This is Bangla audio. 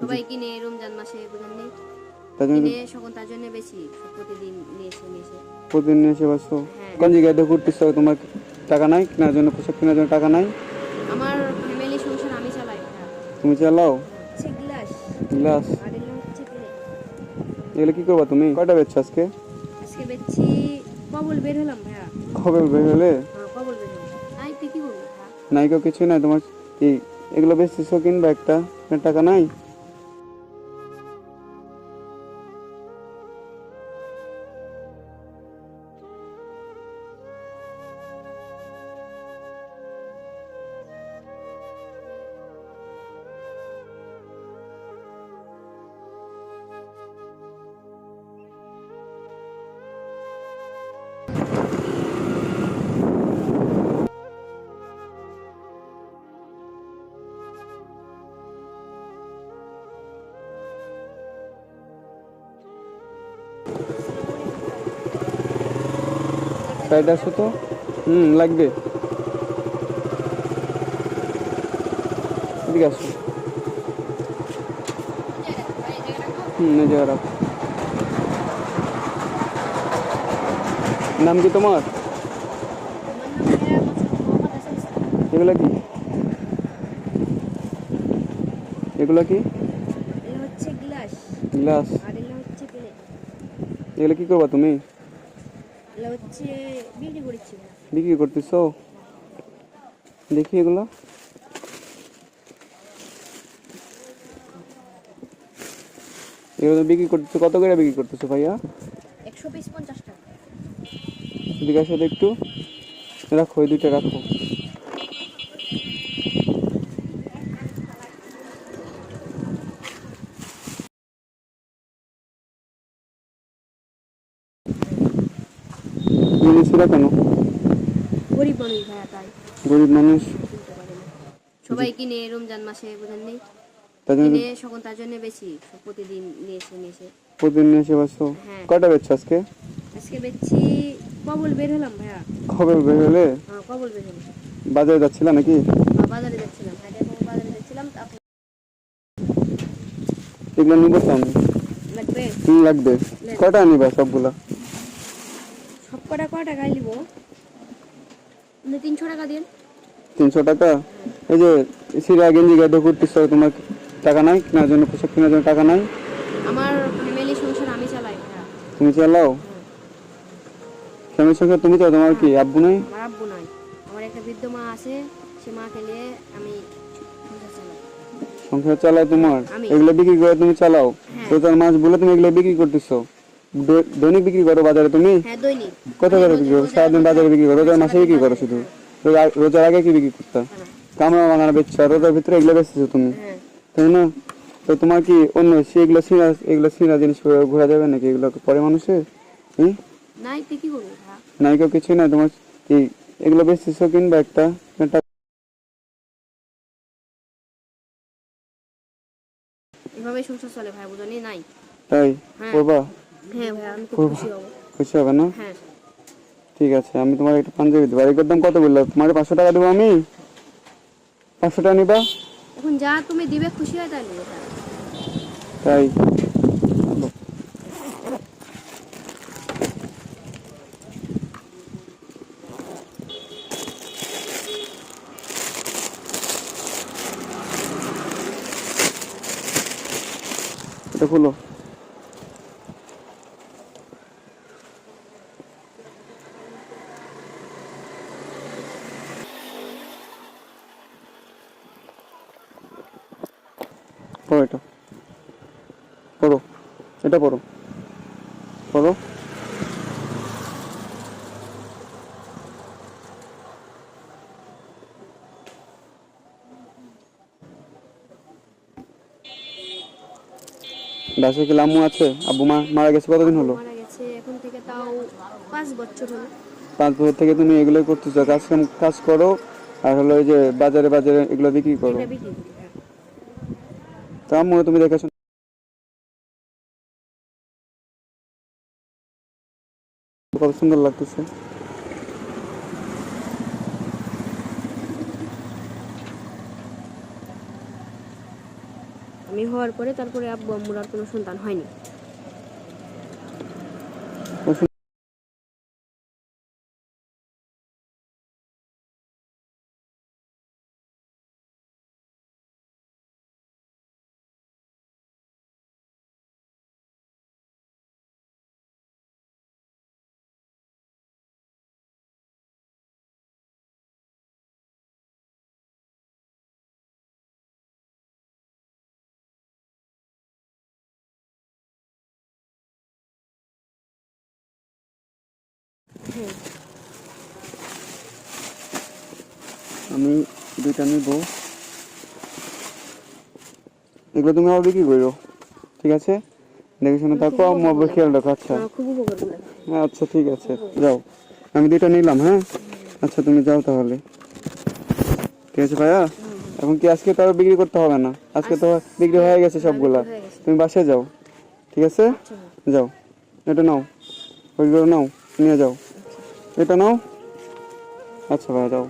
সবাই কিনে রমজান মাসে বুঝেন নেই তার জন্য কিনে সকল তার জন্য বেশি প্রতিদিন নিয়ে এসে প্রতিদিন এসে বসো। হ্যাঁ কোন জায়গায় দিয়ে ঘুরতেছো? তোমার টাকা নাই কেনার জন্য, পোশাক কেনার জন্য টাকা নাই? আমার ফ্যামিলি সংসার আমি চালাই ভাইয়া। তুমি চালাও? হচ্ছে গ্লাস গ্লাস? আর এগুলো হচ্ছে প্লেট। এগুলো কি করবা তুমি? কয়টা বেচছো আজকে? আজকে বেচছি কবল বের হলাম ভাইয়া। খবর বের হলে? হ্যাঁ কবল বের হলাম। তাই তুই কি করবো ভাইয়া? নাই কেউ কিছু নাই তোমার? কি এগুলো বেচতেছো কিনবা একটা? টাকা নাই? সাইড আসো তো। লাগবে। এদিকে আসো। এই জায়গা রাখো। নাম কি তোমার? আমার নাম ভাইয়া মোহাম্মদ হাসান ইসলাম। এগুলা কি? এগুলা কি? এগুলো হচ্ছে গ্লাস গ্লাস? আর এগুলো হচ্ছে প্লেট। এগুলো কি করবা তুমি? এগুলো হচ্ছে বিক্রি করছি ভাইয়া। বিক্রি করতেছো? দেখি এগুলো। এগুলো বিক্রি করতেছো কত করে বিক্রি করতেছো ভাইয়া? 100 পিস 50 টাকা। এদিকে আসো তো একটু। রাখো, এই দুইটা রাখো। জিনিসরা কেন? গরিব মানুষ ভাইয়া তাই গরিব মানুষ? কিনতে পারে না। সবাই কিনে রমজান মাসে বুঝেন নেই তার জন্য কিনে সকল তার জন্য বেশি প্রতিদিন নিয়ে এসে প্রতিদিন এসে বসো। হ্যাঁ কয়টা বেচছো আজকে? আজকে বেচছি কবল বের হলাম ভাইয়া। খবর বের হলে? হ্যাঁ কবল বের হলাম। বাজারে যাচ্ছিলা নাকি? বাজারে যাচ্ছিলাম হায়দ্রাবাদ বাজারে যাচ্ছিলাম আপনি এগুলো নিবো তো আমি। লাগবে লাগবে। কয়টা নিবা সবগুলা? সব কটা কটা গাই নিব 300 টাকা দিন। 300 টাকা? এই যে সিরা গেঞ্জি গায়ে করতেছো, তোমার টাকা নাই কেনার জন্য, পোশাক কেনার জন্য টাকা নাই? আমার ফ্যামিলি সংসার আমি চালাই ভাইয়া। তুমি চালাও? ফ্যামিলির সঙ্গে তুমি চাও? তোমার কি আব্বু নাই? আমার আব্বু নাই, আমার একটা বৃদ্ধ মা আছে, সে মাকে নিয়ে আমি সংসার চালাই। সংসার চালাও তোমার? আমি এগুলো বিক্রি করে তুমি চালাও? হ্যাঁ রোজার মাস বলে তুমি এগুলো বিক্রি করতেছো? দৈনিক বিক্রি করো বাজারে তুমি? হ্যাঁ দৈনিক। কত করে বিক্রি করো? সারাদিন বাজারে বিক্রি করো? রোজার মাসে বিক্রি করো শুধু? রোজার আগে কি বিক্রি করতা? কামড়া বাগানা বেচছো, আর রোজার ভিতরে এগুলো বেচতেছো তুমি, হ্যাঁ তাই না? তো তোমার কি অন্য এগুলো সিনা জিনিস ঘোরা যাবে নাকি? এগুলো পরে মানুষে নাই তুই কি করবো ভাইয়া? নাই কেউ কিছুই নাই তোমার? কি এগুলো বেচতেছো কিনবা একটা? এভাবে সংসার চলে ভাই বুঝনি নাই। তাই হ্যাঁ করবা? হ্যাঁ ভাইয়া আমি খুব করবা? খুশি হব। খুশি হবে না? হ্যাঁ ঠিক আছে, আমি তোমার একটা পাঞ্জাবি দেবো। এগুলোর দাম কত বললো? তোমার 500 টাকা দেবো আমি। 500 টাকা নিবা? এখন যা তুমি দিবে খুশি হয় তাই নেবো ভাইয়া। তাই? এটা খুলো। পড়ো এটা, পড়ো, এটা পড়ো, পড়ো। বাসায় কি আম্মু আছে? আব্বু মারা গেছে কতদিন আব্বু হলো? মারা গেছে এখন থেকে তাও 5 বছর হলো। 5 বছর থেকে তুমি এগুলোই করতেছো? কাজ করো, আর হলো ওই যে বাজারে বাজারে এগুলো বিক্রি করো। এটা বিক্রি করি ভাইয়া। তা আম্মু তুমি দেখাশোনা কত সুন্দর লাগতেছে। আমি হওয়ার পরে তারপরে আব্বু আম্মুর আর কোনো সন্তান হয়নি। হ্যাঁ, আমি দুইটা নিব, এগুলো তুমি আবার বিক্রি করো, ঠিক আছে? দেখে শুনে তারপর আম্মু আব্বুর খেয়াল রাখো। আচ্ছা আমার খুব উপকার লাগে। আচ্ছা ঠিক আছে, যাও। আমি দুইটা নিলাম, হ্যাঁ? আচ্ছা তুমি যাও তাহলে, ঠিক আছে ভাইয়া? এখন কি আজকে তো আর বিক্রি করতে হবে না, আজকে তো বিক্রি হয়ে গেছে সবগুলা। হয়ে গেছে। তুমি বাসায় যাও, ঠিক আছে? আচ্ছা ভাই। যাও, এটা নাও, ওইগুলো নাও, নিয়ে যাও, এটা নাও। আচ্ছা ভাইয়া যাও।